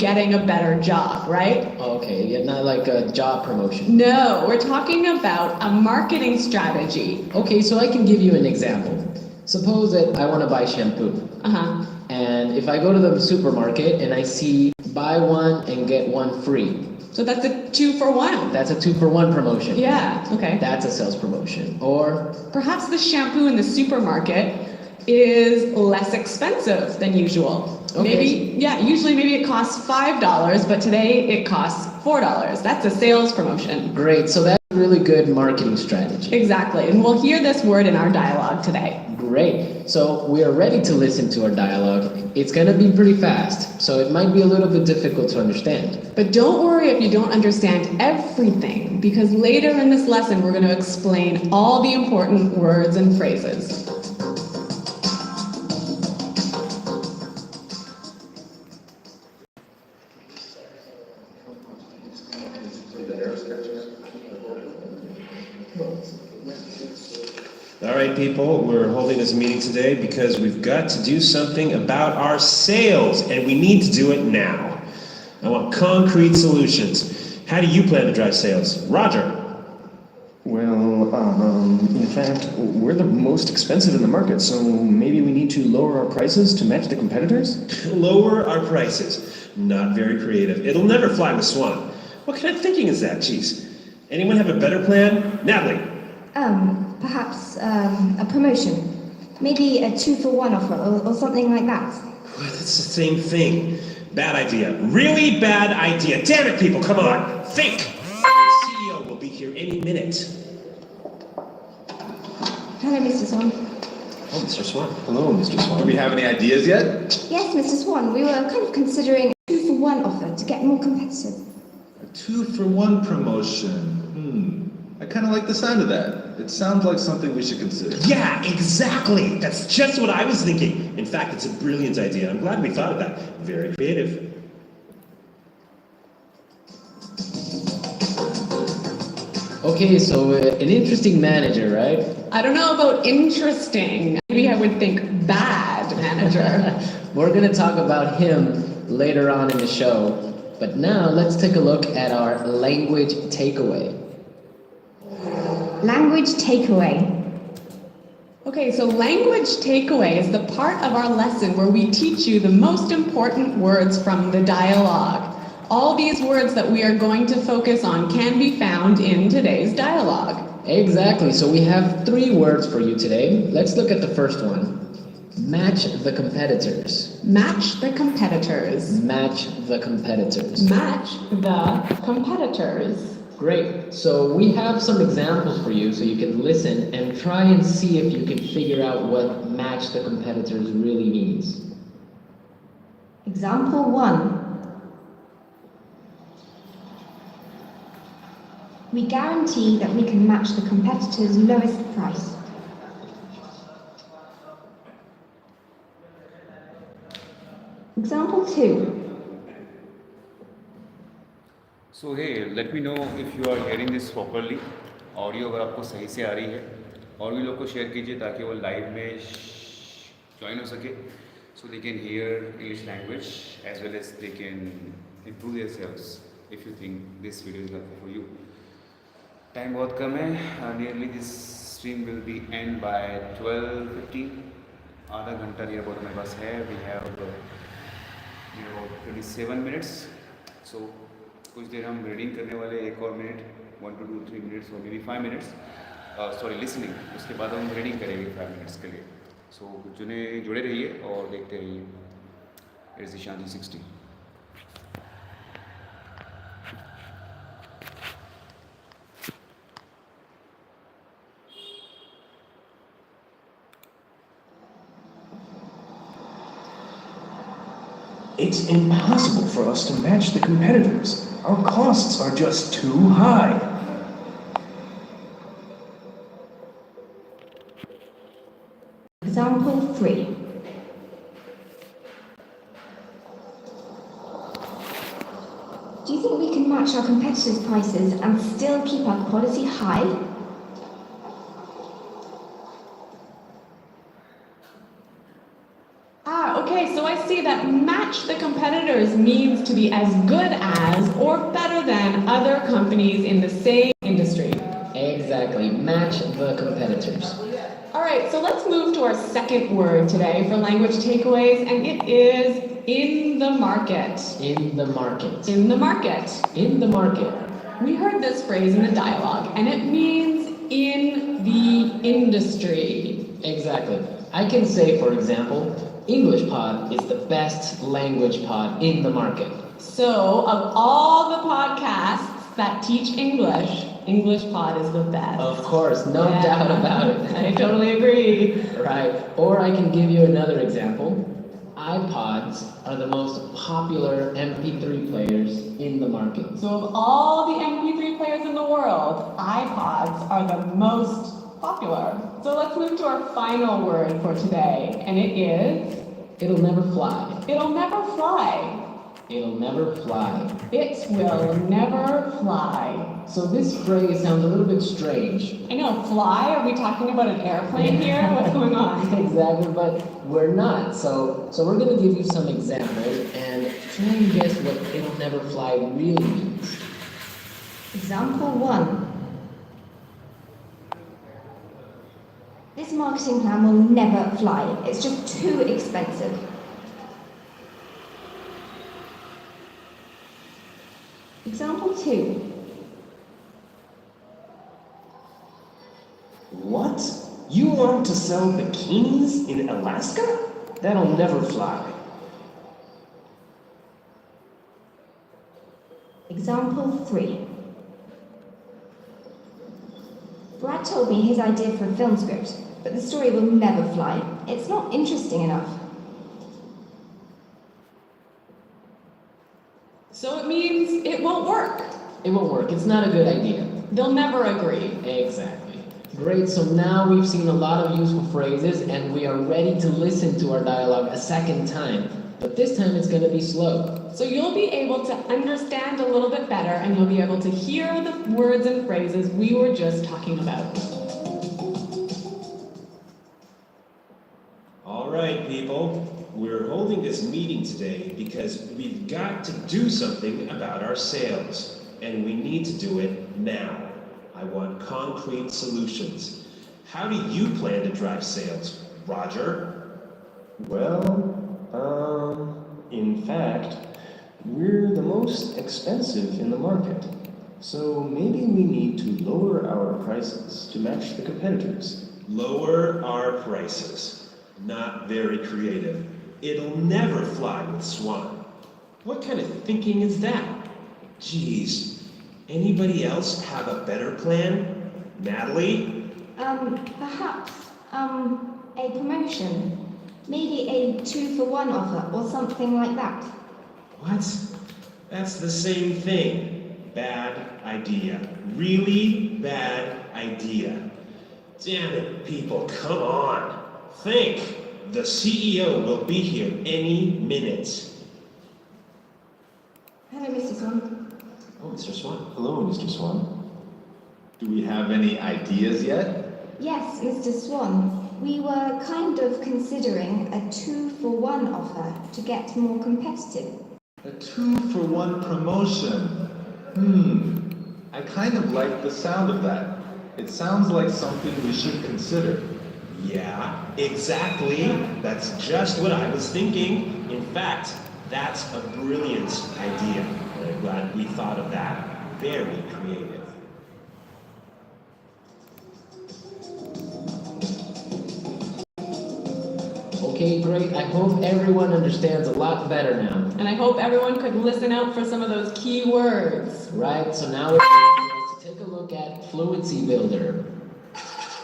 getting a better job, right? Okay, yeah, not like a job promotion. No, we're talking about a marketing strategy. Okay, so I can give you an example. Suppose that I want to buy shampoo. Uh-huh. And if I go to the supermarket and I see buy one and get one free. So that's a 2-for-1. That's a 2-for-1 promotion. Yeah, okay. That's a sales promotion. Or perhaps the shampoo in the supermarket is less expensive than usual. Okay. Usually maybe it costs $5, but today it costs $4. That's a sales promotion. Great, so that's a really good marketing strategy. Exactly, and we'll hear this word in our dialogue today. Great, so we are ready to listen to our dialogue. It's gonna be pretty fast, so it might be a little bit difficult to understand. But don't worry if you don't understand everything, because later in this lesson we're going to explain all the important words and phrases. All right, people, we're holding this meeting today because we've got to do something about our sales, and we need to do it now. I want concrete solutions. How do you plan to drive sales? Roger. Well, in fact, we're the most expensive in the market, so maybe we need to lower our prices to match the competitors? Lower our prices. Not very creative. It'll never fly with Swan. What kind of thinking is that, jeez? Anyone have a better plan? Natalie. Perhaps a promotion. Maybe a 2-for-1 offer or something like that. Well, that's the same thing. Bad idea. Really bad idea. Damn it, people, come on. Think! The CEO will be here any minute. Hello, Mr. Swan. Oh, Mr. Swan. Hello, Mr. Swan. Do we have any ideas yet? Yes, Mr. Swan, we were kind of considering a 2-for-1 offer to get more competitive. A 2-for-1 promotion. I kind of like the sound of that. It sounds like something we should consider. Yeah, exactly. That's just what I was thinking. In fact, it's a brilliant idea. I'm glad we thought of that. Very creative. Okay, so an interesting manager, right? I don't know about interesting. Maybe I would think bad manager. We're gonna talk about him later on in the show, but now let's take a look at our language takeaway. Language takeaway. Okay, so language takeaway is the part of our lesson where we teach you the most important words from the dialogue. All these words that we are going to focus on can be found in today's dialogue. Exactly, so we have 3 words for you today. Let's look at the first one. Match the competitors. Match the competitors. Match the competitors. Match the competitors. Great, so we have some examples for you so you can listen and try and see if you can figure out what match the competitors really means. Example 1. We guarantee that we can match the competitor's lowest price. Example 2. So hey, let me know if you are hearing this properly. Audio अगर आपको सही से आ रही है और भी लोग को शेयर कीजिए ताकि वो लाइव में ज्वाइन हो सके so they can hear English language as well as they can improve themselves if you think this video is helpful for you. Time बहुत कम है. Nearly this stream will be end by 12:15. आधा घंटा near about हमारे पास है. We have near about 27 minutes. So कुछ देर हम reading करने वाले, 1 और minute, 1 to 2 3 minutes or maybe 5 minutes. Sorry listening. उसके बाद हम रीडिंग करेंगे 5 minutes के लिए. सो जुड़े रहिए और देखते रहिए इत्ज़ेशान 60. It's impossible for us to match the competitors. Our costs are just too high. Example 3. Do you think we can match our competitors' prices and still keep our quality high? Okay, so I see that match the competitors means to be as good as or better than other companies in the same industry. Exactly. Match the competitors. All right, so let's move to our second word today for language takeaways, and it is in the market. In the market. In the market. In the market. We heard this phrase in the dialogue, and it means in the industry. Exactly. I can say, for example, English Pod is the best language pod in the market. So, of all the podcasts that teach English, English Pod is the best. Of course, no doubt about it. I totally agree. Right. Or I can give you another example. iPods are the most popular MP3 players in the market. So, of all the MP3 players in the world, iPods are the most popular. So, let's move to our final word for today, and it is It'll never fly. it'll never fly. It'll never fly. It will never fly. So this phrase sounds a little bit strange. I know, fly? Are we talking about an airplane here? What's going on? Exactly, but we're not. So we're gonna give you some examples and try and guess what it'll never fly really means. Example 1. This marketing plan will never fly. It's just too expensive. Example 2. What? You want to sell bikinis in Alaska? That'll never fly. Example 3. Brad told me his idea for a film script, but the story will never fly. It's not interesting enough. So it means it won't work. It won't work. It's not a good idea. They'll never agree. Exactly. Great, so now we've seen a lot of useful phrases and we are ready to listen to our dialogue a second time. But this time it's going to be slow. So you'll be able to understand a little bit better and you'll be able to hear the words and phrases we were just talking about. All right, people. We're holding this meeting today because we've got to do something about our sales. And we need to do it now. I want concrete solutions. How do you plan to drive sales, Roger? Well, in fact, we're the most expensive in the market. So maybe we need to lower our prices to match the competitors. Lower our prices. Not very creative. It'll never fly with Swan. What kind of thinking is that? Geez. Anybody else have a better plan? Natalie? Perhaps, a promotion. Maybe a 2-for-1 offer or something like that. What? That's the same thing. Bad idea. Really bad idea. Damn it, people, come on. Think. The CEO will be here any minute. Hello, Mr. Swan. Oh, Mr. Swan. Hello, Mr. Swan. Do we have any ideas yet? Yes, Mr. Swan. We were kind of considering a 2-for-1 offer to get more competitive. A 2-for-1 promotion. I kind of like the sound of that. It sounds like something we should consider. Yeah, exactly. That's just what I was thinking. In fact, that's a brilliant idea. I'm glad we thought of that. Very creative. Okay, great. I hope everyone understands a lot better now. And I hope everyone could listen out for some of those key words. Right, so now it's time for us to take a look at Fluency Builder.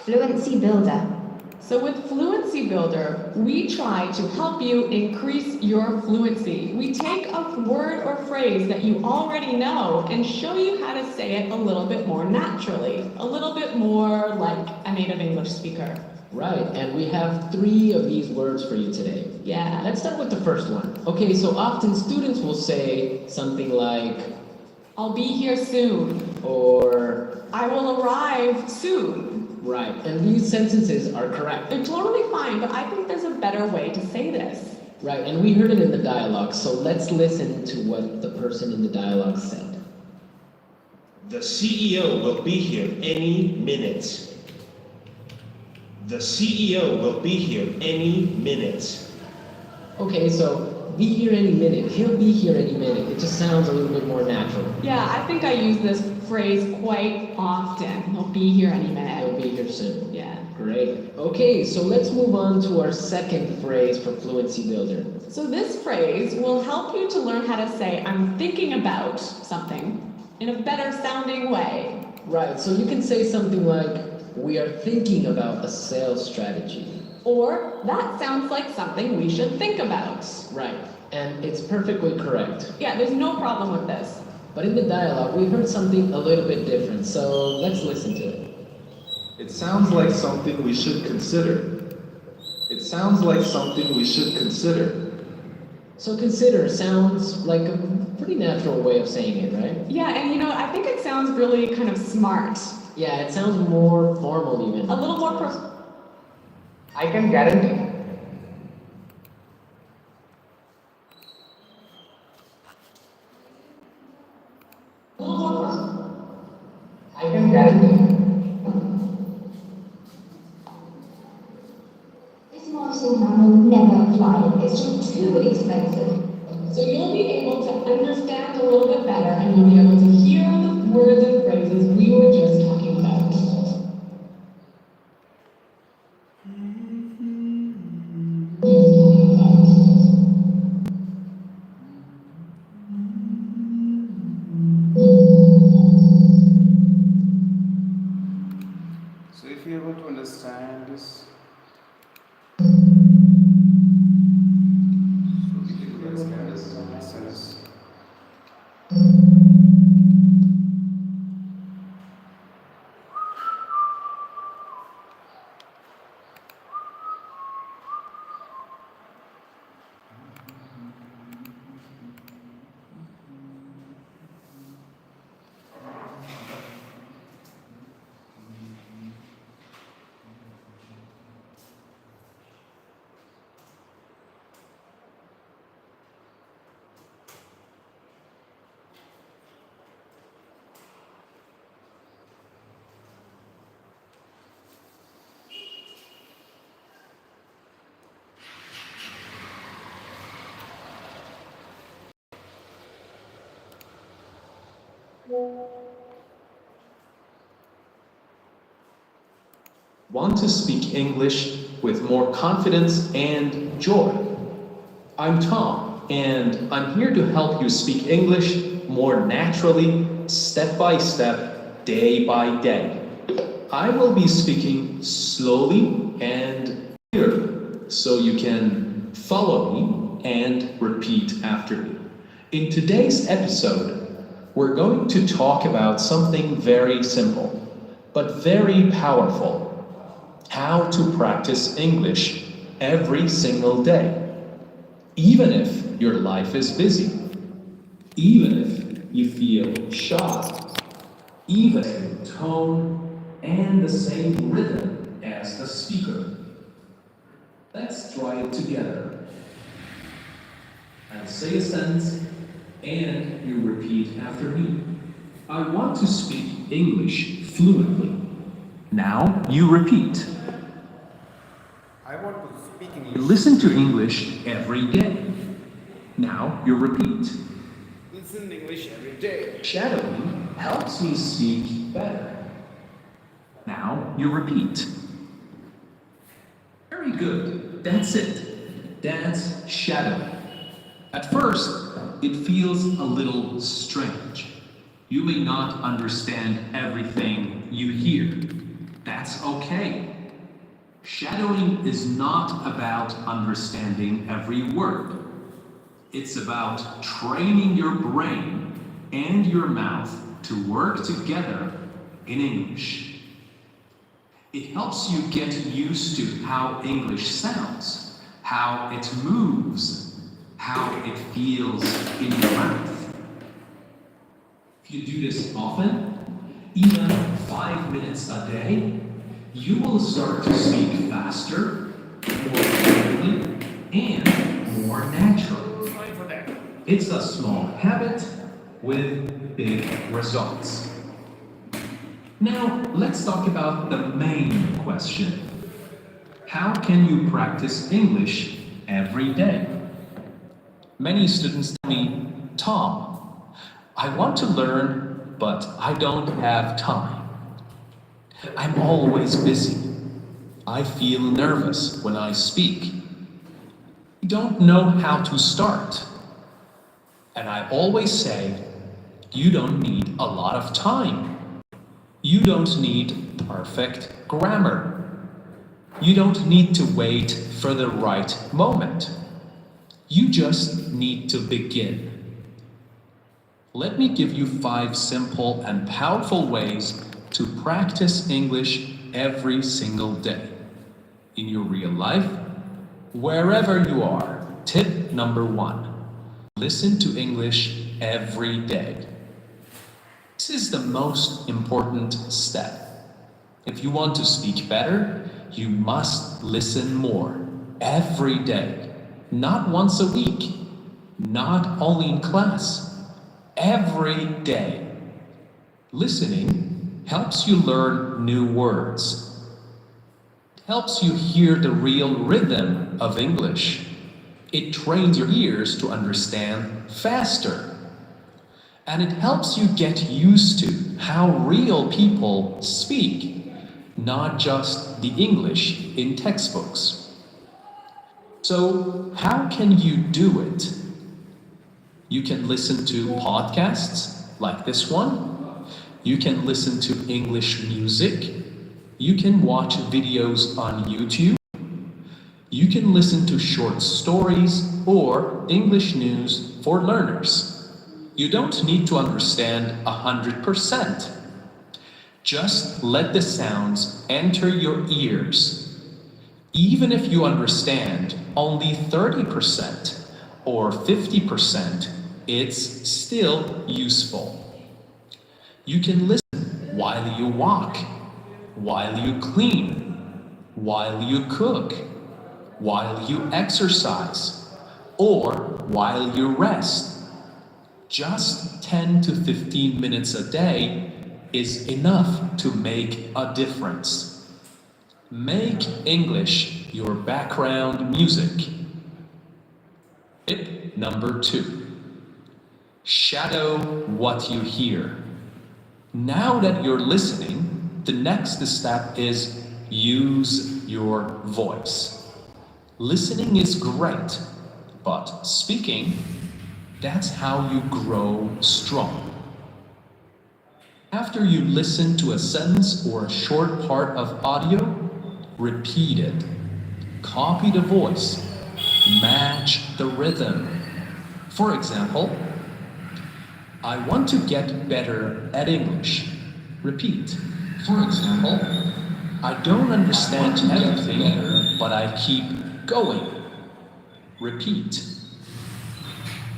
Fluency Builder. So with Fluency Builder, we try to help you increase your fluency. We take a word or phrase that you already know and show you how to say it a little bit more naturally, a little bit more like a native English speaker. Right, and we have 3 of these words for you today. Yeah. Let's start with the first one. Okay, so often students will say something like, I'll be here soon. or, I will arrive soon. right, and these sentences are correct. They're totally fine, but I think there's a better way to say this. Right, and we heard it in the dialogue, so let's listen to what the person in the dialogue said. The CEO will be here any minute. The CEO will be here any minute. Okay, so be here any minute. He'll be here any minute. It just sounds a little bit more natural. Yeah, I think I use this phrase quite often. He'll be here any minute. He'll be here soon. Yeah. Great. Okay, so let's move on to our second phrase for Fluency Builder. So this phrase will help you to learn how to say, I'm thinking about something in a better sounding way. Right, so you can say something like, we are thinking about a sales strategy. Or, that sounds like something we should think about. Right, and it's perfectly correct. Yeah, there's no problem with this. But in the dialogue, we heard something a little bit different, so let's listen to it. It sounds like something we should consider. It sounds like something we should consider. So consider sounds like a pretty natural way of saying it, right? Yeah, and I think it sounds really kind of smart. Yeah, it sounds more formal even. A little more I can guarantee. I can guarantee. This marketing plan will never apply. It's just too expensive. So you'll be able to understand a little bit better and you'll be able to hear the words and phrases we were just talking about. So if you're able to understand this, so we can understand this as a listeners. Want to speak English with more confidence and joy? I'm Tom, and I'm here to help you speak English more naturally, step by step, day by day. I will be speaking slowly and clearly, so you can follow me and repeat after me. In today's episode, we're going to talk about something very simple, but very powerful. How to practice English every single day, even if your life is busy, even if you feel shy, even the same tone and the same rhythm as the speaker. Let's try it together. I'll say a sentence and you repeat after me. I want to speak English fluently. Now you repeat. I want to speak English. You listen to English every day. Now you repeat. Listen English every day. Shadowing helps me speak better. Now you repeat. Very good. That's it. That's shadowing. At first, it feels a little strange. You may not understand everything you hear. That's okay. Shadowing is not about understanding every word. It's about training your brain and your mouth to work together in English. It helps you get used to how English sounds, how it moves, how it feels in your mouth. If you do this often, even 5 minutes a day, you will start to speak faster, more clearly, and more naturally. It's a small habit with big results. Now, let's talk about the main question. How can you practice English every day? Many students tell me, Tom, I want to learn, but I don't have time. I'm always busy. I feel nervous when I speak. I don't know how to start. And I always say, you don't need a lot of time. You don't need perfect grammar. You don't need to wait for the right moment. You just need to begin. Let me give you 5 simple and powerful ways to practice English every single day. In your real life, wherever you are. Tip number 1. Listen to English every day. This is the most important step. If you want to speak better, you must listen more every day. Not once a week, not only in class, every day. Listening helps you learn new words. It helps you hear the real rhythm of English. It trains your ears to understand faster. And it helps you get used to how real people speak, not just the English in textbooks. So, how can you do it? You can listen to podcasts like this one. You can listen to English music. You can watch videos on YouTube. You can listen to short stories or English news for learners. You don't need to understand 100%. Just let the sounds enter your ears. Even if you understand only 30% or 50%, it's still useful. You can listen while you walk, while you clean, while you cook, while you exercise, or while you rest. Just 10 to 15 minutes a day is enough to make a difference. Make English your background music. Tip number 2. Shadow what you hear. Now that you're listening, the next step is use your voice. Listening is great, but speaking, that's how you grow strong. After you listen to a sentence or a short part of audio, repeat it. Copy the voice. Match the rhythm. For example, I want to get better at English. Repeat. For example, I don't understand everything, but I keep going. Repeat.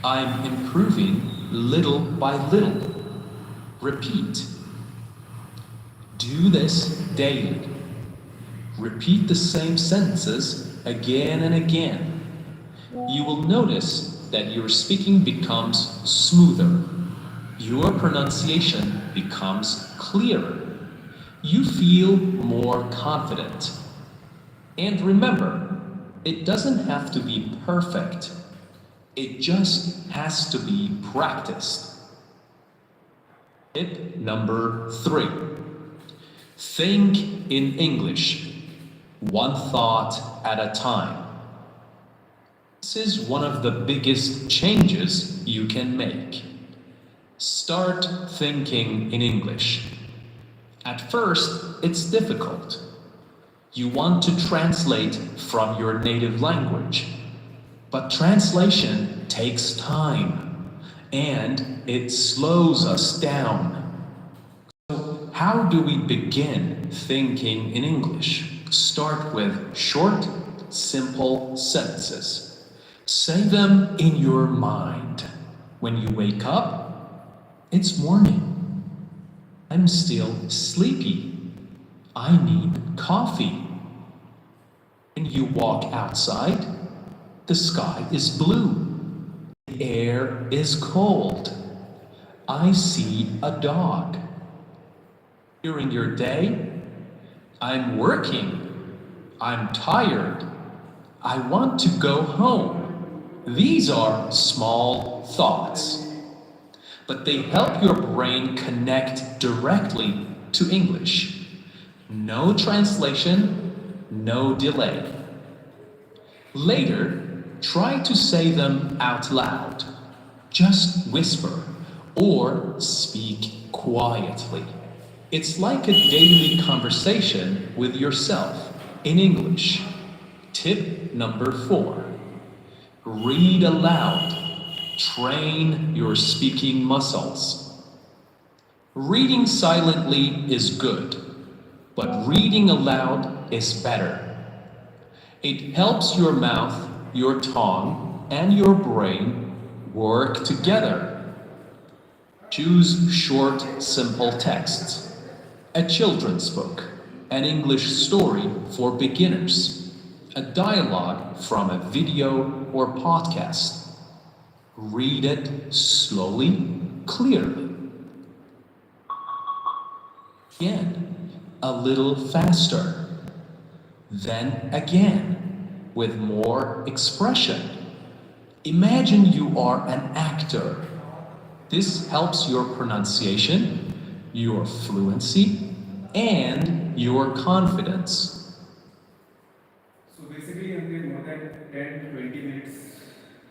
I'm improving little by little. Repeat. Do this daily. Repeat the same sentences again and again. You will notice that your speaking becomes smoother. Your pronunciation becomes clearer. You feel more confident. And remember, it doesn't have to be perfect. It just has to be practiced. Tip number 3. Think in English, one thought at a time. This is one of the biggest changes you can make. Start thinking in English. At first, it's difficult. You want to translate from your native language. But translation takes time, and it slows us down. So how do we begin thinking in English? Start with short, simple sentences. Say them in your mind. When you wake up, it's morning. I'm still sleepy. I need coffee. When you walk outside, The sky is blue. The air is cold. I see a dog. During your day, I'm working. I'm tired. I want to go home. These are small thoughts, but they help your brain connect directly to English. No translation, no delay. Later, try to say them out loud. Just whisper or speak quietly. It's like a daily conversation with yourself in English. Tip number 4. Read aloud. Train your speaking muscles. Reading silently is good, but reading aloud is better. It helps your mouth, your tongue, and your brain work together. Choose short, simple texts. A children's book, an English story for beginners, a dialogue from a video or podcast. Read it slowly, clearly. Again, a little faster. Then again, with more expression. Imagine you are an actor. This helps your pronunciation, your fluency, and your confidence. So basically हमने more than 10-20 minutes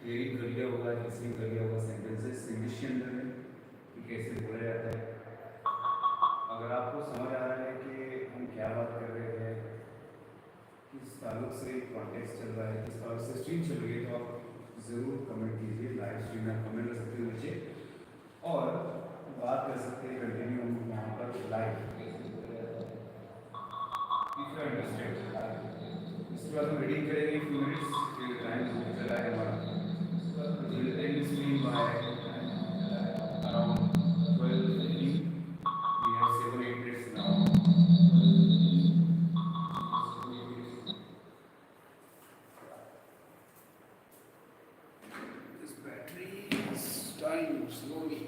hearing कर लिया होगा, listening कर लिया होगा sentences English के अंदर में कि कैसे बोला जाता है. अगर आपको समझ आ रहा है कि हम क्या बात कर रहे हैं, किस ताल्लुक से कॉन्टेक्स्ट चल रहा है, किस ताल्लुक से स्ट्रीम चल रही है, तो आप ज़रूर कमेंट कीजिए. लाइव स्ट्रीम में कमेंट कर सकते हैं नीचे और बात कर सकते हैं कंटिन्यू हम वहाँ पर लाइव. If you understand. इसके बाद हम रीडिंग करेंगे फ्यू मिनट्स के टाइम चला है हमारा. Will and stream by around 12:15. We have 7-8 minutes now. This battery is dying slowly.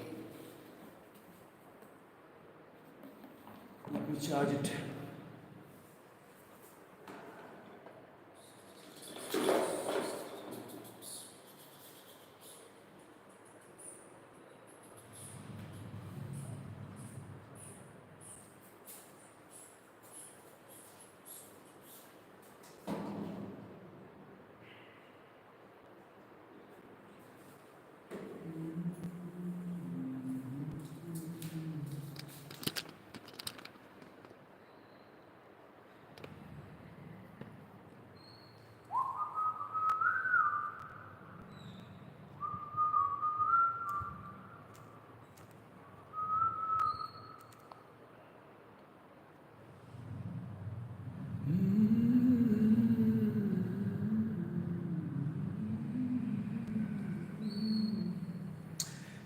Let me charge it.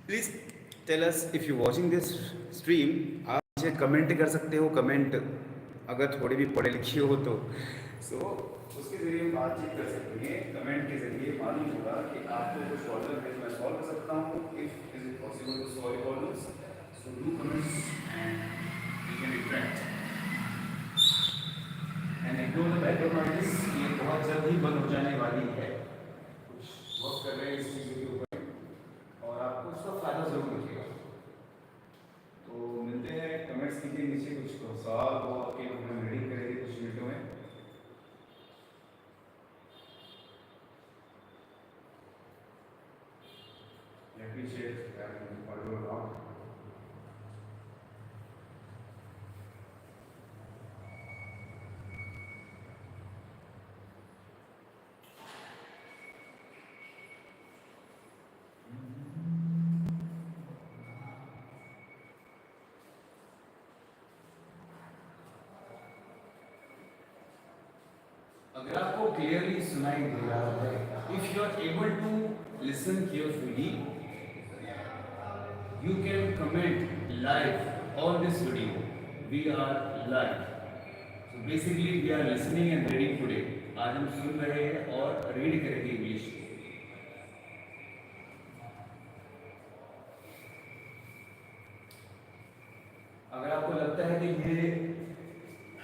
Please tell us if you watching this stream. आप मुझे कमेंट कर सकते हो. कमेंट अगर थोड़ी भी पढ़े लिखी हो तो उसके ज़रिए हम बातचीत कर सकते हैं. कमेंट के ज़रिए मालूम होगा कि आपको कुछ प्रॉब्लम है तो मैं सॉल्व कर सकता हूँ. If is it possible to solve problems, so do comments and we can interact. And ignore the background noise. ये बहुत जल्द ही बंद हो जाने वाली है. कुछ वर्क कर रहे हैं इस चीज़ के ऊपर और आपको उसका फ़ायदा ज़रूर मिलेगा. तो मिलते हैं. कमेंट्स कीजिए नीचे. कुछ सवाल हो आपके, हम रीडिंग करेंगे कुछ मिनटों में. Let me share and follow along. अगर आपको क्लियरली सुनाई दे रहा है, if you are able to listen carefully, you can comment live on this video. We are live. So basically we are listening and reading today. आज हम सुन रहे हैं और रीड करेंगे इंग्लिश. अगर आपको लगता है कि ये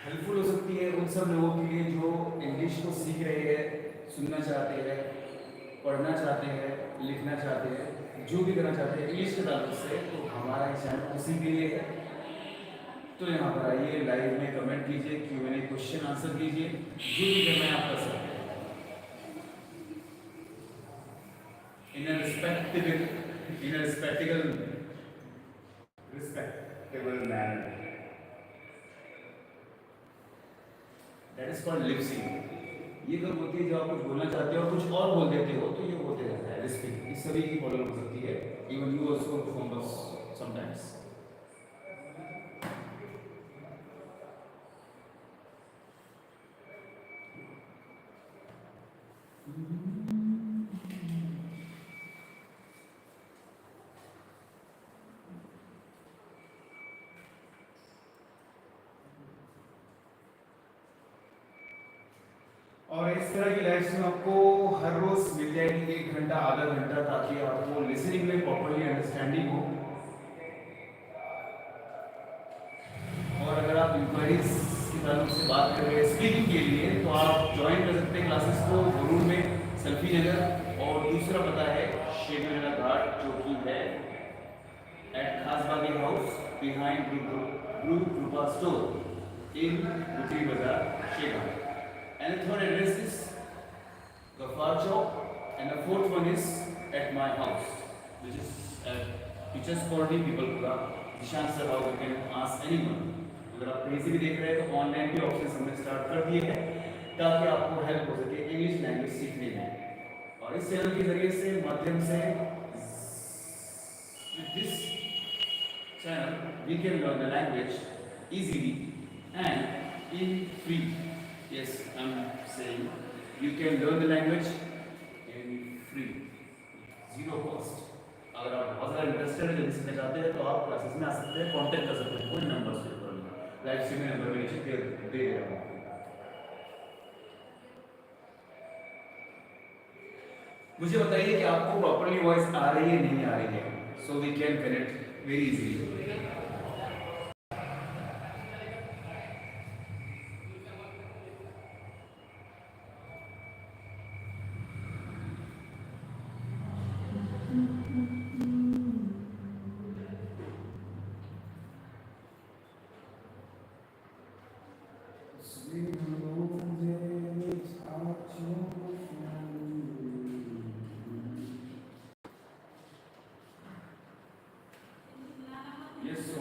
हेल्पफुल हो सकती है उन सब लोगों के लिए जो इंग्लिश को सीख रहे हैं, सुनना चाहते हैं, पढ़ना चाहते हैं, लिखना चाहते हैं, जो भी करना चाहते हैं इंग्लिश के ताल्लुक से, तो हमारा चैनल उसी के लिए है। तो यहाँ पर आइए, लाइव में कमेंट कीजिए, Q&A क्वेश्चन आंसर कीजिए, जो भी करना है आप कर सकते हैं इन अ respectable manner. That is called lip sync. ये कब होती है जब आप कुछ बोलना चाहते हो और कुछ और बोल देते हो, तो ये होते रहता है लिस्पिंग। इस सभी की प्रॉब्लम हो सकती है, even you also perform sometimes. और इस तरह की लाइव स्ट्रीम आपको हर रोज मिल जाएगी, 1 घंटा आधा घंटा, ताकि आपको लिसनिंग में प्रॉपर्ली अंडरस्टैंडिंग हो। और अगर आप इंक्वायरीज की तरफ से बात कर रहे हैं स्पीकिंग के लिए, तो आप ज्वाइन कर सकते हैं क्लासेस को गुरूर में, सेल्फी नगर, और दूसरा पता है शेखर घाट, जो कि है एट खासबागी हाउस बिहाइंड ब्रू कृपा स्टोर इन गुजरी बाजार, Shekhar. And the third address is Gafar Chowk, and the fourth one is at my house, which is at Teachers Colony, Peoplepura, Itzeeshan Sir house. You can ask anyone. अगर आप कहीं से भी देख रहे हैं तो ऑनलाइन भी ऑप्शन हमने स्टार्ट कर दिए हैं, ताकि आपको हेल्प हो सके इंग्लिश लैंग्वेज सीखने में। और इस चैनल के जरिए से माध्यम से this channel we can learn the language easily and in free. Yes, I'm saying you can learn the language in free, zero cost. अगर आप बहुत ज़्यादा इंटरेस्टेड है, जल्दी सीखना चाहते हैं, तो आप क्लासेस में आ सकते हैं, कांटेक्ट कर सकते हैं कोई नंबर से, लाइव स्ट्रीम नंबर में नीचे दे रहा हूँ। मुझे बताइए कि आपको प्रॉपर्ली वॉइस आ रही है, नहीं आ रही है, so we can connect very easily.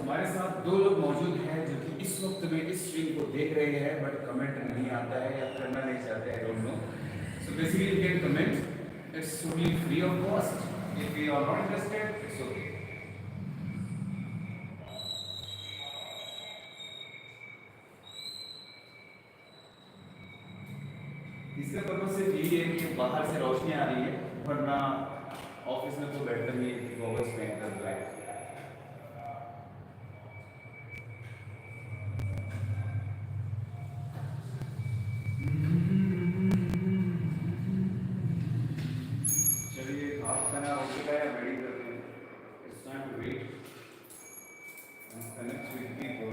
हमारे साथ 2 लोग मौजूद हैं जो कि इस वक्त में इस स्ट्रीम को देख रहे हैं, बट कमेंट नहीं आता है या करना नहीं चाहते हैं, don't know. So basically you can comment, it's totally free of cost. If you are not interested, it's okay. इसका पर्पस सिर्फ यही है कि बाहर से रोशनी आ रही है, वरना ऑफिस में तो बैठकर ही गॉगल्स पहन कर बैठ। चलिए, आपका ना हो चुका है, वेट करते हैं। It's time to wait and connect with people.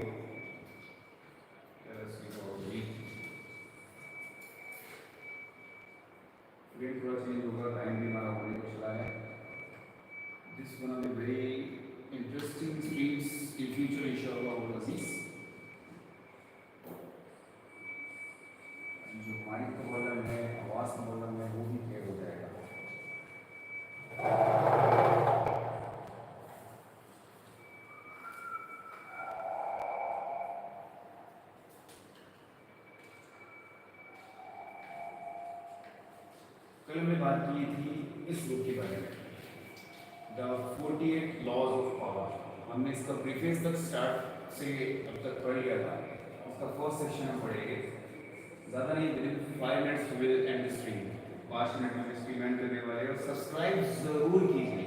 Let's see how we wait, थोड़ा चेंज होगा, टाइम भी हमारा होने को चला है। This one of the very interesting streams in future इंशाअल्लाह अज़ीज़। जो माइक का वॉल्यूम है, आवाज़ का वॉल्यूम है, वो भी क्लियर हो जाएगा। कल हमने बात की थी इस बुक के बारे में, द 48 लॉज ऑफ पावर। हमने इसका प्रीफेस तक स्टार्ट से अब तक पढ़ लिया था। उसका फर्स्ट सेक्शन हम पढ़ेंगे, ज़्यादा नहीं, within 5 minutes will end the stream. 5 minute में स्ट्रीम एंड करने वाले, और सब्सक्राइब ज़रूर कीजिए।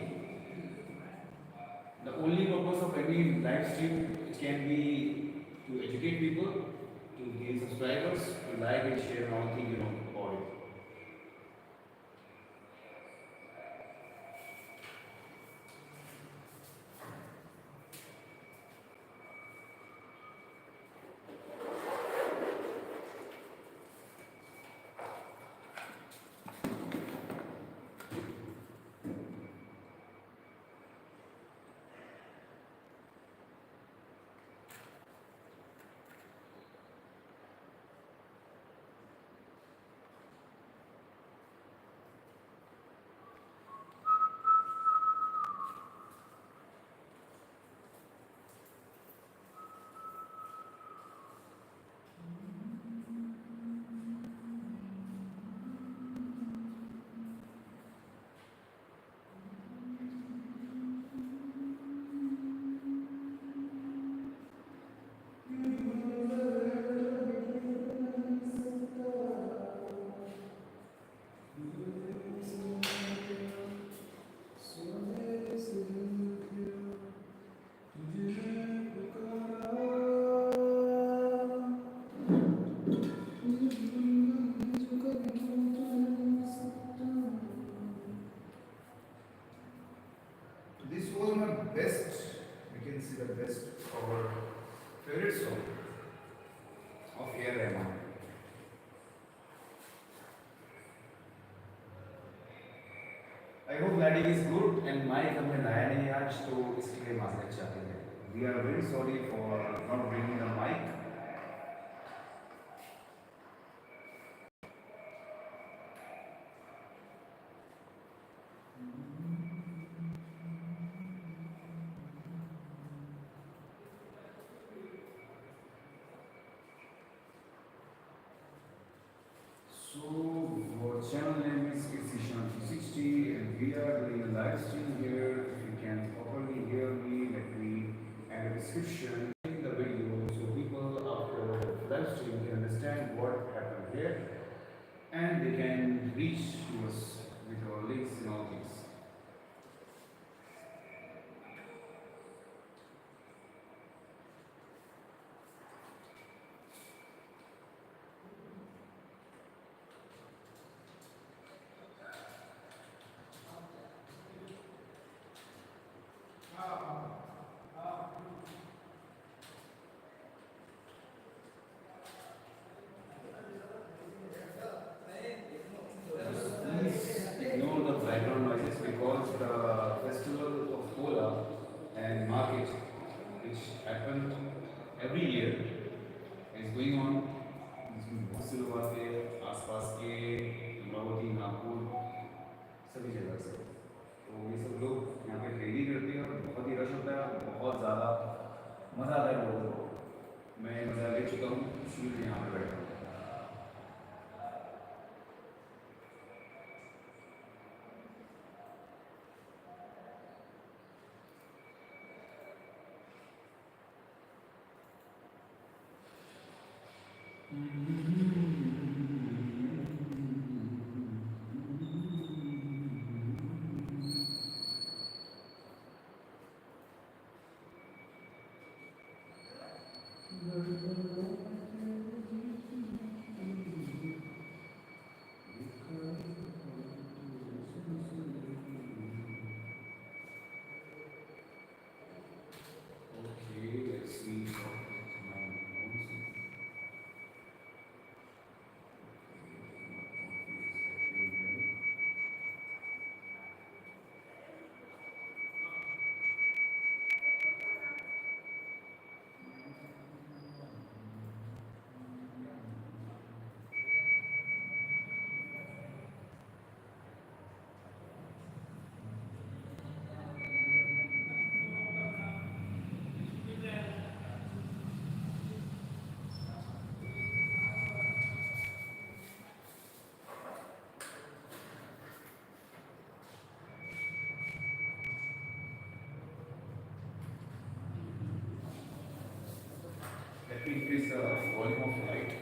The only purpose of any live stream can be to educate people, to gain subscribers, to like and share all thing you know about it. best, we can see the best of our favorite song of A.R. Rahman. I hope lighting is good and mic हमने लाया नहीं आज तो इसके लिए माफी चाहते हैं. We are very sorry for not bringing the mic. So our channel name is Itzeeshan 360 and we are doing a live stream here. If you can properly hear me, let me add a description in the video so people after live stream can understand what happened here and they can reach to us with our links and all things. Ignore the background noises because the festival of Pola and market, which happened every year, is going on. इसमें बहुत से लोग आते हैं आसपास के अमरावती नागपुर सभी जगह से तो ये सब लोग यहाँ पे खरीदी करते हैं और बहुत ही रश होता है बहुत ज़्यादा मज़ा आता है लोगों को मैं मज़ा ले चुका हूँ इसलिए यहाँ पे बैठा हूँ Okay, let's see. Let me increase the volume of light.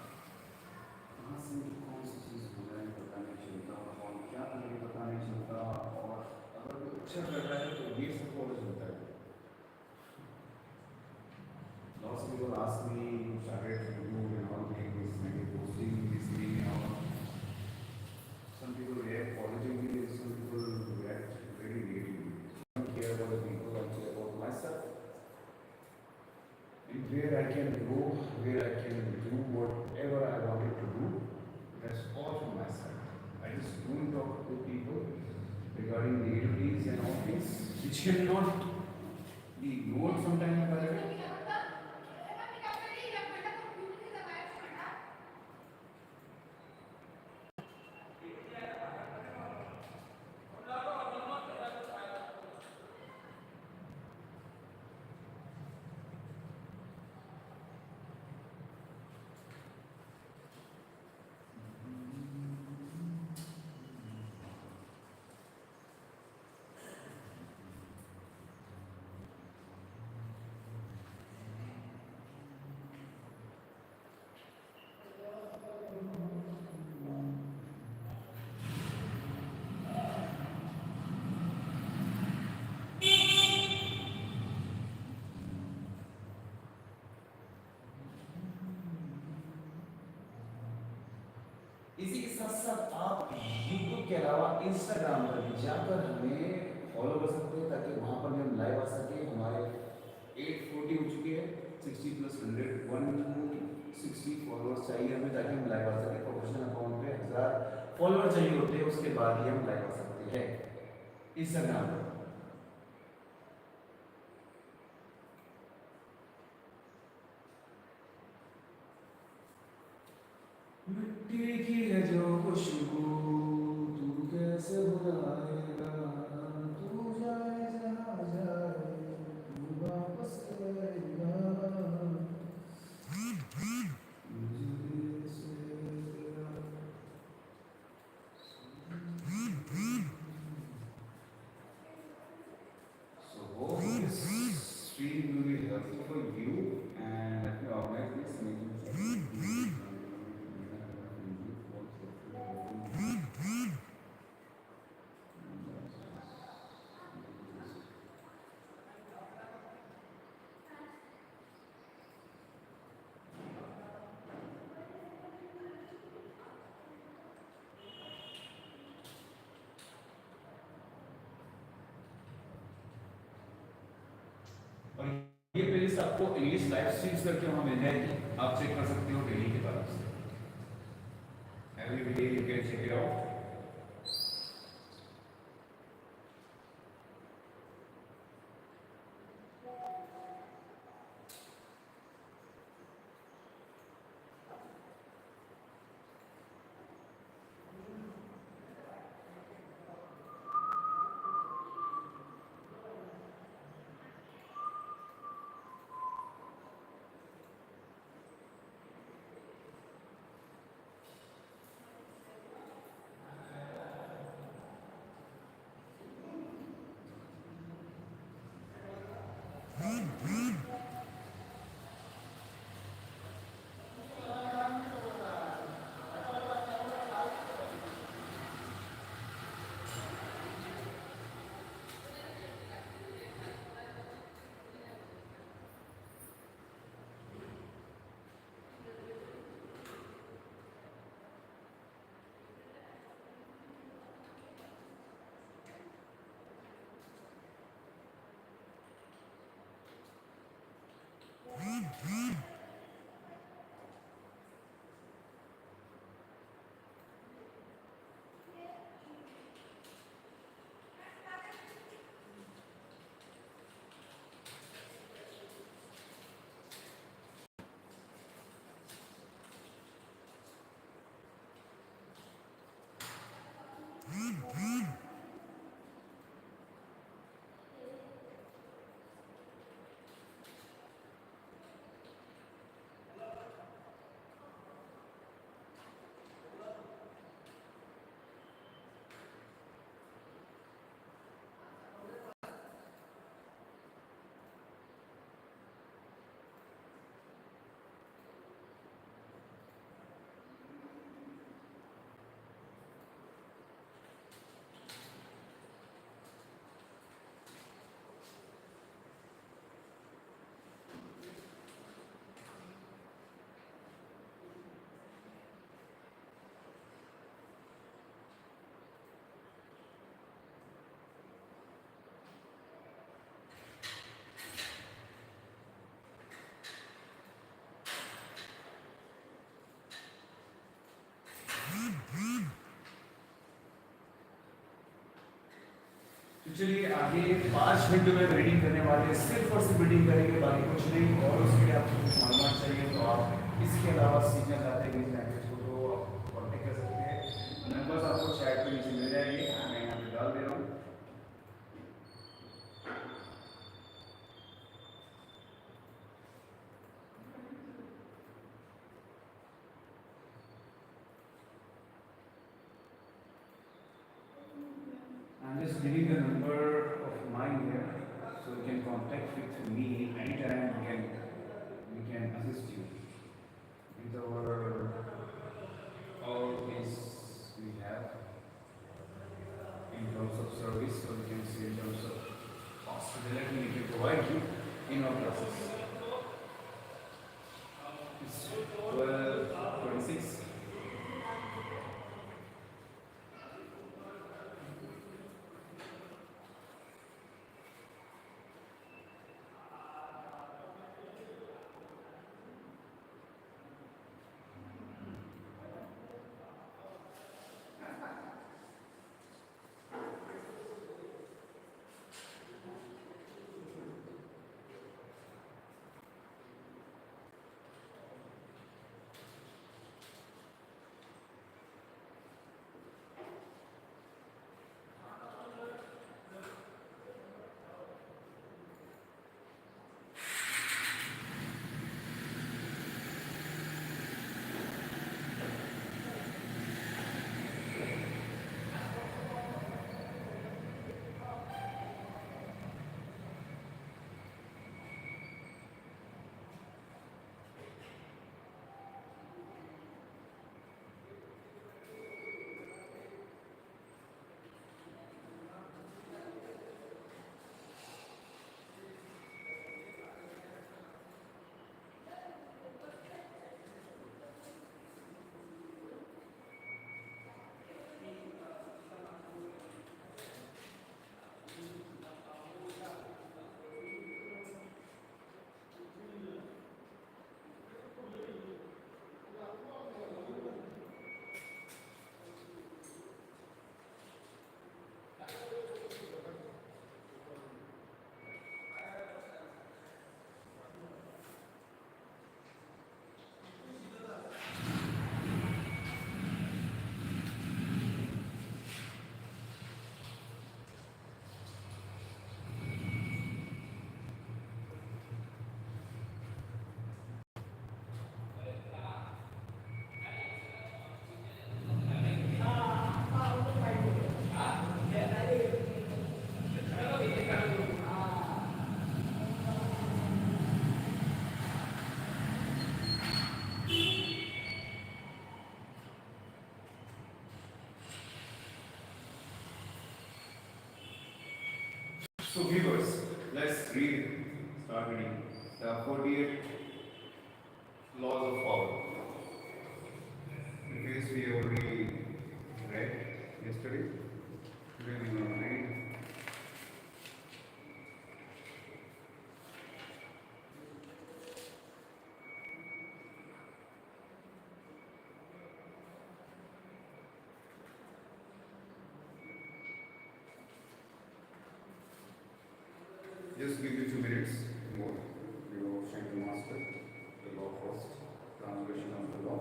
कहाँ से कौन सी चीज़ हो रहा है पता नहीं चलता और क्या करें पता नहीं चलता और अगर कोई अच्छा कर रहा है तो ये सब फॉलो चलता है Lots of people ask me, started to do and all things, maybe posting, listening, or some people react positively, some people react very negatively. I don't care about the people, I care about myself. And where I can go, where I can do whatever I wanted to do, that's all from my side. I just don't talk to people regarding negativities and all things which cannot be ignored from time to time. साथ साथ आप YouTube के अलावा Instagram पर भी जाकर हमें follow कर सकते हैं, ताकि वहाँ पर भी हम लाइव आ सके। हमारे 840 हो चुकी है, 60 प्लस 100 160 फॉलोअर्स चाहिए हमें, ताकि हम लाइव आ सके। प्रोफेशनल अकाउंट पे 1000 फॉलोअर चाहिए होते हैं, उसके बाद ही हम लाइव आ सकते हैं इंस्टाग्राम पर। मिट्टी की है जो खुशबू, तू कैसे भुलाएगा, तू जाए जहाँ जाए, तू वापस आएगा, मुझे से तेरा। So hope this stream will be helpful for you, and let me organize this meeting. और ये प्लेलिस्ट आपको इंग्लिश लाइव स्ट्रीम्स करके वहाँ मिल जाएगी, आप चेक कर सकते हो डेली के तरफ से। Every day you can check it out. तो चलिए आगे 5 मिनट में रीडिंग करने वाले हैं, सिर्फ और सिर्फ रीडिंग करेंगे, बाकी कुछ नहीं। और उसके लिए आपको कुछ मालूम चाहिए तो आप इसके अलावा सीखना चाहते हैं इंग्लिश लैंग्वेज को, तो आप कॉन्टेक्ट कर सकते हैं। नंबर्स आपको चैट पे नीचे मिल जाएंगे, मैं यहाँ पे डाल दे रहा हूँ। I'm just giving the number of mine here, so you can contact with me anytime. We can assist you with all these we have in terms of service, so we can see in terms of hospitality we can provide you in our classes. It's 12:26. So viewers, let's read, start reading the 48 laws of power. Because we already read yesterday, today we will read. Just give you 2 minutes more. You are trying to master the law first, translation of the law.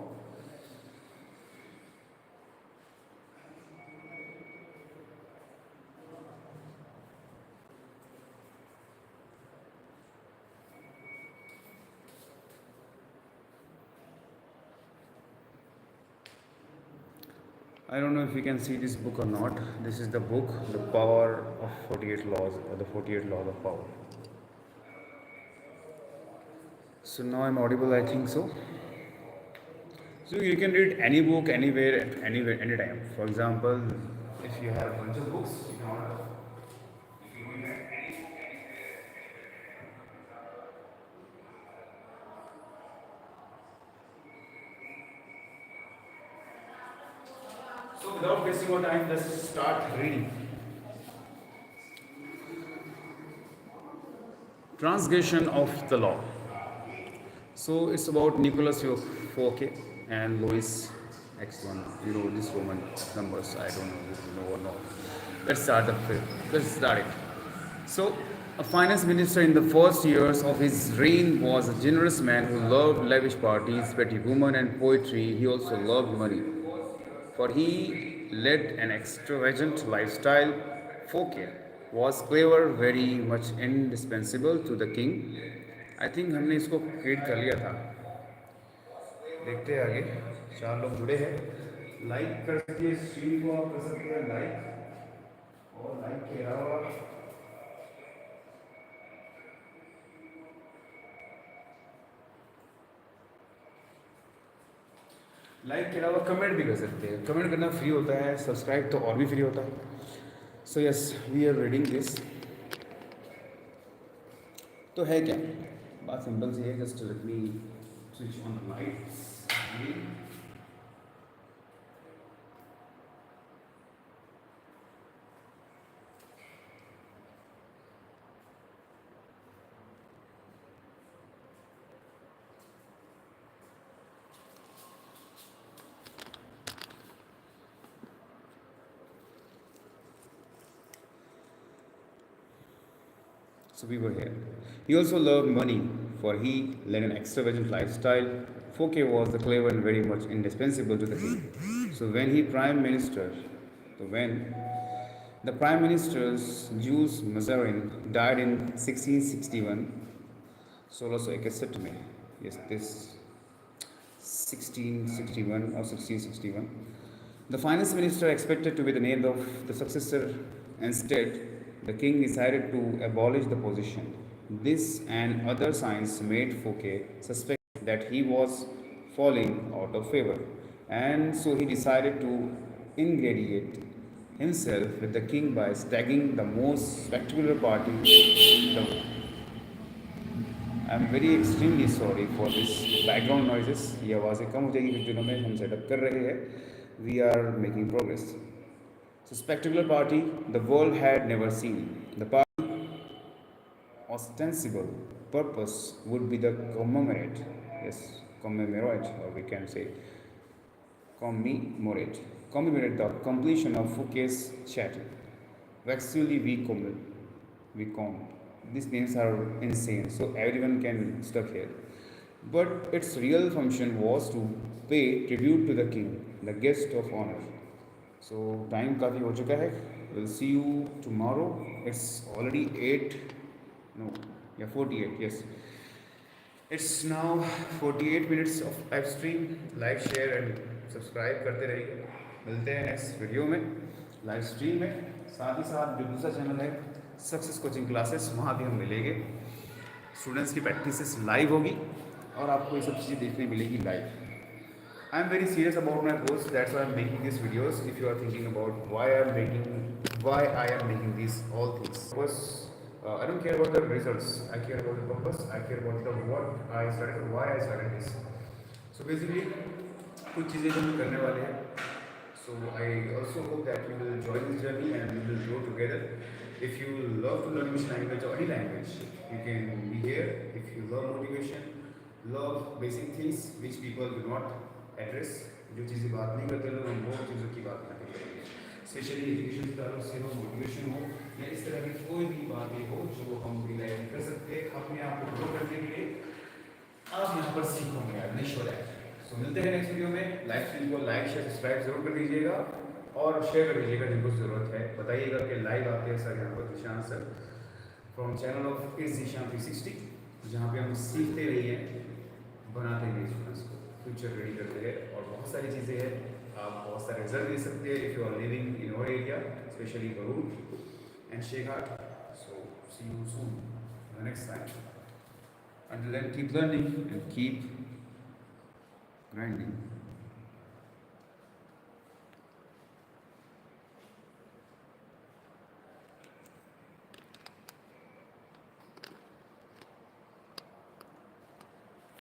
I don't know if you can see this book or not. This is the book, The Power of 48 Laws, or the 48 Laws of Power. So now I'm audible, I think so. So you can read any book, anywhere, anywhere, anytime. For example, if you have a bunch of books, you can order. If you don't have any book anywhere. So without wasting more time, let's start reading. Transgression of the law. So it's about Nicholas Fouquet and Louis X1. You know this Roman numbers. I don't know if you know or not. Let's start the film. Let's start it. So a finance minister in the first years of his reign was a generous man who loved lavish parties, pretty women, and poetry. He also loved money, for he led an extravagant lifestyle. Fouquet was clever, very much indispensable to the king. I think हमने इसको create कर लिया था. देखते हैं आगे. 4 लोग जुड़े हैं. लाइक कर सकते हैं स्ट्रीम को, आप कर सकते हैं लाइक, और लाइक के अलावा कमेंट भी कर सकते हैं. कमेंट करना फ्री होता है, सब्सक्राइब तो और भी फ्री होता है. So yes, we are reading this. तो है क्या बात? सिंपल सी है. Just let me switch on the lights. So we were here. He also loved money, for he led an extravagant lifestyle. Fouquet was the clever and very much indispensable to the king. So when the prime minister's Jules Mazarin died in 1661, 1661 में, yes, this 1661 or 1661, the finance minister expected to be the name of the successor. Instead, the king decided to abolish the position. This and other signs made Fouquet suspect that he was falling out of favor, and so he decided to ingratiate himself with the king by staging the most spectacular party. I am very extremely sorry for this background noises. ये आवाज़ें कम हो जाएगी जिनों में हम setup कर रहे हैं. We are making progress. So spectacular party the world had never seen. The party's ostensible purpose would be the commemorate, or we can say commemorate the completion of Fouquet's chattel. Vexually we come. These names are insane, so everyone can stuck here. But its real function was to pay tribute to the king, the guest of honor. So time काफ़ी हो चुका है. We'll see you tomorrow. It's already 48. Yes, it's now 48 minutes of live stream. Like, share and subscribe करते रहिए. मिलते हैं next video में, live stream में. साथ ही साथ जो दूसरा चैनल है सक्सेस कोचिंग क्लासेस, वहाँ भी हम मिलेंगे. स्टूडेंट्स की प्रैक्टिसेस लाइव होगी और आपको ये सब चीज़ें देखने मिलेगी live. I am very serious about my course. That's why I am making these videos. If you are thinking about why I am making these all things, was I don't care about the results. I care about the purpose. I care about the what I started, why I started this. So basically, कुछ चीज़ें जो हम करने वाले हैं. So I also hope that you will join this journey and we will grow together. If you love to learn English language or any language, you can be here. If you love motivation, love basic things which people do not address, जो चीज़ें बात नहीं करते लोग, हम वो चीज़ों की बात करते हैं. स्पेशली एजुकेशन के ताल्लुक से हो, मोटिवेशन हो या इस तरह की कोई भी बातें हो जो हम रिलाइज कर सकते हैं अपने आप को ग्रो करने के लिए, आप यहाँ पर सीखोगे यार, नहीं छोड़ा है. सो मिलते हैं नेक्स्ट वीडियो में. लाइव स्ट्रीम को लाइक शेयर सब्सक्राइब जरूर कर दीजिएगा और शेयर कर दीजिएगा जिनको ज़रूरत है. बताइएगा कि लाइव आते हैं सर यहाँ पर इत्तेशान सर फ्रॉम चैनल ऑफ इत्zeeshan 360, जहाँ पे हम सीखते रहिए, बनाते हैं स्टूडेंट्स को, फ्यूचर रेडी करते हैं और बहुत सारी चीज़ें हैं. आप बहुत सारे रिजल्ट दे सकते हैं if you are living in our area, especially Barud and Sheghat. So see you soon the next time. Until then, keep learning and keep grinding.